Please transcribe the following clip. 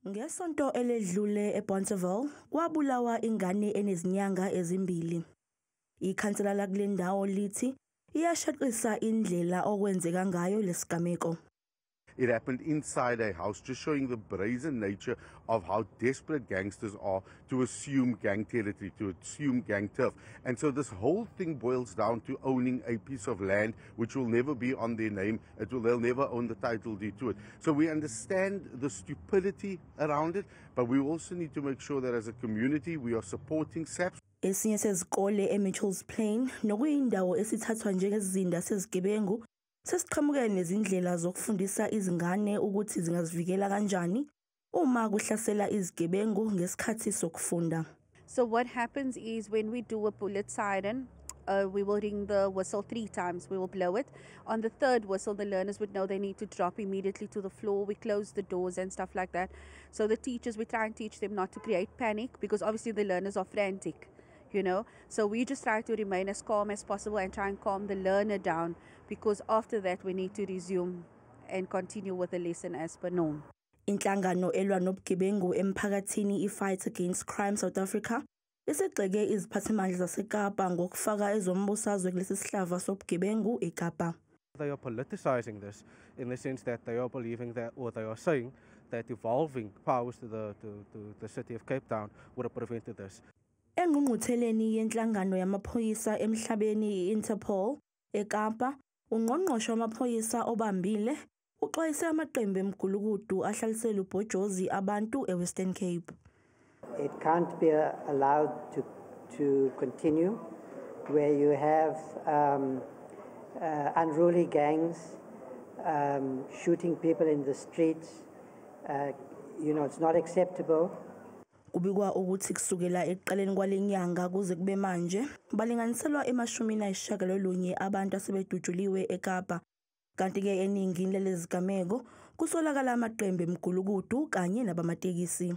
Ngesonto eledlule eBontville kwabulawa ingane enezinyanga ezimbili. Ikhansela lakule ndawo lithi iyashaqisa indlela okwenzeka ngayo lesigameko. It happened inside a house, just showing the brazen nature of how desperate gangsters are to assume gang territory, to assume gang turf. And so this whole thing boils down to owning a piece of land which will never be on their name. They'll never own the title deed to it. So we understand the stupidity around it, but we also need to make sure that as a community we are supporting SAPS. Esinye sezikole eMitchells Plain nokuyindawo esithathwa njengezizinda sezigebengu sesiqhamuke nezindlela zokufundisa izingane ukuthi zingazivikela kanjani uma kuhlasela izigebengu ngesikhathi sokufunda. So what happens is when we do a bullet siren, we will ring the whistle 3 times. We will blow it. On the third whistle, the learners would know they need to drop immediately to the floor. We close the doors and stuff like that. So the teachers, we try and teach them not to create panic because obviously the learners are frantic, you know. So we just try to remain as calm as possible and try and calm the learner down, because after that we need to resume and continue with the lesson as per norm. Inhlangano elwa nobugebengu emphakathini iFight Against Crime South Africa isigxeke iziphathimandla zaseKapa ngokufaka ezombusazwe kulesi sihlava sobugebengu eKapa. They are politicizing this in the sense that they are believing that, or they are saying that evolving powers to the city of Cape Town would have prevented this. Engqungqutheleni yenhlangano yamaphoyisa emhlabeni iInterpol eKapa, ungqongqoshe wamaphoyisa obambile uxwayise amaqembu emgulukudu ahlalisela ubhojozi abantu eWestern Cape. It can't be allowed to continue where you have unruly gangs shooting people in the streets. It's not acceptable. Kubikwa ukuthi kusukela ekuqaleni kwalenyanga kuze kube manje balinganiselwa ema-19 abantu asebedutshuliwe eKapa, kanti ke eningini lelezigameko kusolakala amaqembu emgulukudu kanye nabamatekisi.